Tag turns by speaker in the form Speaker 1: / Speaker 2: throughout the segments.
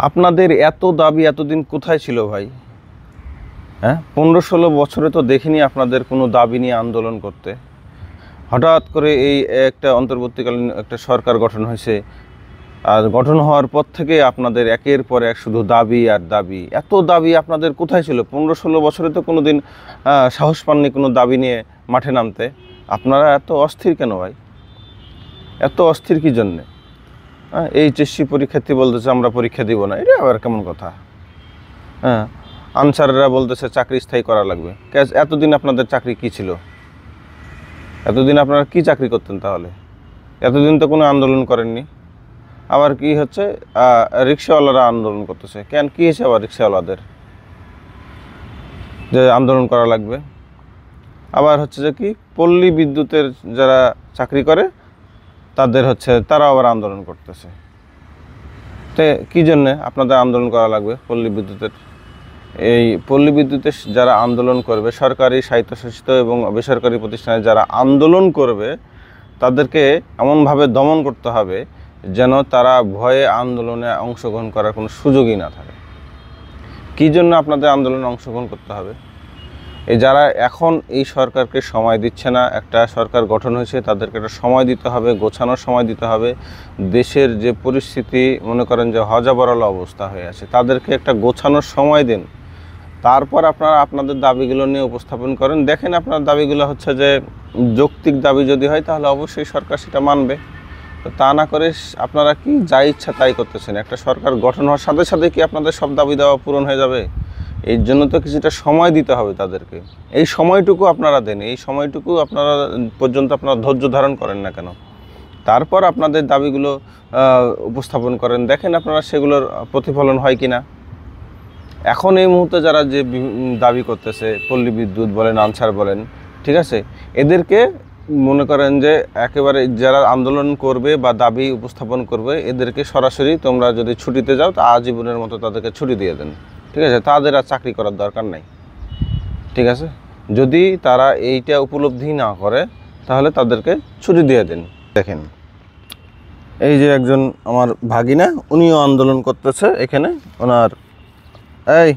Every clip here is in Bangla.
Speaker 1: আপনাদের এত দাবি এতদিন কোথায় ছিল ভাই? হ্যাঁ, 15-16 বছরে তো দেখিনি আপনাদের কোনো দাবি নিয়ে আন্দোলন করতে। হঠাৎ করে এই একটা অন্তর্বর্তীকালীন একটা সরকার গঠন হয়েছে, আর গঠন হওয়ার পর থেকে আপনাদের একের পর এক শুধু দাবি আর দাবি। এত দাবি আপনাদের কোথায় ছিল? 15-16 বছরে তো কোনো দিন সাহস পাননি কোনো দাবি নিয়ে মাঠে নামতে। আপনারা এত অস্থির কেন ভাই? এত অস্থির কী জন্যে? এইচএসসি পরীক্ষার্থী বলতেছে আমরা পরীক্ষা দিব না, এটা আবার কেমন কথা? হ্যাঁ, আনসাররা বলতেছে চাকরি স্থায়ী করা লাগবে। এতদিন আপনাদের চাকরি কী ছিল? এতদিন আপনারা কি চাকরি করতেন তাহলে? এতদিন তো কোনো আন্দোলন করেননি। আবার কি হচ্ছে, রিক্সাওয়ালারা আন্দোলন করতেছে কেন? কী হয়েছে আবার রিক্সাওয়ালাদের যে আন্দোলন করা লাগবে? আবার হচ্ছে যে কি, পল্লী বিদ্যুতের যারা চাকরি করে তাদের হচ্ছে তারা আবার আন্দোলন করতেছে। তো কী জন্যে আপনাদের আন্দোলন করা লাগবে পল্লী বিদ্যুতের? এই পল্লী বিদ্যুতের যারা আন্দোলন করবে, সরকারি স্বায়ত্তশাসিত এবং বেসরকারি প্রতিষ্ঠানে যারা আন্দোলন করবে, তাদেরকে এমনভাবে দমন করতে হবে যেন তারা ভয়ে আন্দোলনে অংশগ্রহণ করার কোনো সুযোগই না থাকে। কী জন্য আপনাদের আন্দোলনে অংশগ্রহণ করতে হবে? এই যারা এখন এই সরকারকে সময় দিচ্ছে না, একটা সরকার গঠন হয়েছে, তাদেরকে একটা সময় দিতে হবে, গোছানোর সময় দিতে হবে। দেশের যে পরিস্থিতি মনে করেন যে হজাবরল অবস্থা হয়ে আছে, তাদেরকে একটা গোছানোর সময় দিন। তারপর আপনারা আপনাদের দাবিগুলো নিয়ে উপস্থাপন করেন। দেখেন আপনার দাবিগুলো হচ্ছে যে যৌক্তিক দাবি যদি হয় তাহলে অবশ্যই সরকার সেটা মানবে। তো তা না করে আপনারা কি যা ইচ্ছা তাই করতেছেন। একটা সরকার গঠন হওয়ার সাথে সাথে কি আপনাদের সব দাবি দেওয়া পূরণ হয়ে যাবে? এর জন্য তো কিছুটা সময় দিতে হবে তাদেরকে। এই সময়টুকু আপনারা দেন, এই সময়টুকু আপনারা পর্যন্ত আপনারা ধৈর্য ধারণ করেন না কেন? তারপর আপনাদের দাবিগুলো উপস্থাপন করেন, দেখেন আপনারা সেগুলোর প্রতিফলন হয় কি না। এখন এই মুহূর্তে যারা যে দাবি করতেছে, পল্লী বিদ্যুৎ বলেন, আনসার বলেন, ঠিক আছে, এদেরকে মনে করেন যে একেবারে যারা আন্দোলন করবে বা দাবি উপস্থাপন করবে, এদেরকে সরাসরি তোমরা যদি ছুটিতে যাও তা আজীবনের মতো তাদেরকে ছুটি দিয়ে দেন, ঠিক আছে? তাদের আর চাকরি করার দরকার নাই, ঠিক আছে? যদি তারা এইটা উপলব্ধি না করে তাহলে তাদেরকে ছুটি দিয়ে দেন। দেখেন, এই যে একজন আমার ভাগিনা, উনিও আন্দোলন করতেছে এখানে ওনার এই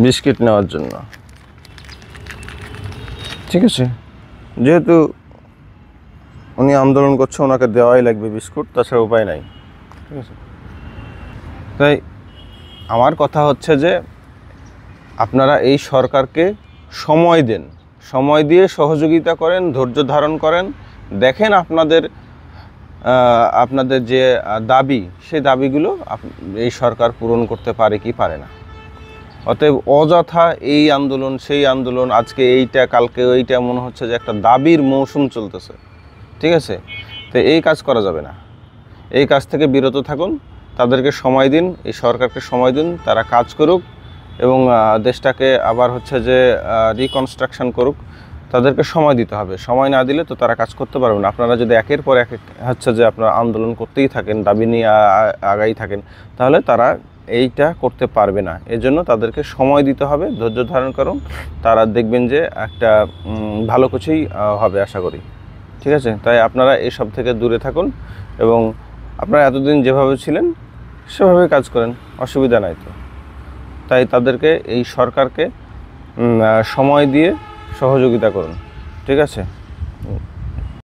Speaker 1: বিস্কিট নেওয়ার জন্য, ঠিক আছে? যেহেতু উনি আন্দোলন করছে, ওনাকে দেওয়াই লাগবে বিস্কুট, তাছাড়া উপায় নাই, ঠিক আছে? তাই আমার কথা হচ্ছে যে আপনারা এই সরকারকে সময় দেন, সময় দিয়ে সহযোগিতা করেন, ধৈর্য ধারণ করেন। দেখেন আপনাদের যে দাবি, সেই দাবিগুলো এই সরকার পূরণ করতে পারে কি পারে না। অতএব অযথা এই আন্দোলন সেই আন্দোলন, আজকে এইটা কালকে ওইটা, মনে হচ্ছে যে একটা দাবির মৌসুম চলতেছে, ঠিক আছে? তো এই কাজ করা যাবে না। এই কাজ থেকে বিরত থাকুন, তাদেরকে সময় দিন, এই সরকারকে সময় দিন, তারা কাজ করুক এবং দেশটাকে আবার হচ্ছে যে রিকনস্ট্রাকশন করুক। তাদেরকে সময় দিতে হবে। সময় না দিলে তো তারা কাজ করতে পারবে না। আপনারা যদি একের পর এক হচ্ছে যে আপনারা আন্দোলন করতেই থাকেন, দাবি নিয়ে আগাই থাকেন, তাহলে তারা এইটা করতে পারবে না। এজন্য তাদেরকে সময় দিতে হবে, ধৈর্য ধারণ করুন, তারা দেখবেন যে একটা ভালো কিছুই হবে আশা করি, ঠিক আছে? তাই আপনারা এসব থেকে দূরে থাকুন এবং আপনারা এতদিন যেভাবে ছিলেন সেভাবে কাজ করেন, অসুবিধা নাই তো। তাই তাদেরকে, এই সরকারকে সময় দিয়ে সহযোগিতা করুন, ঠিক আছে?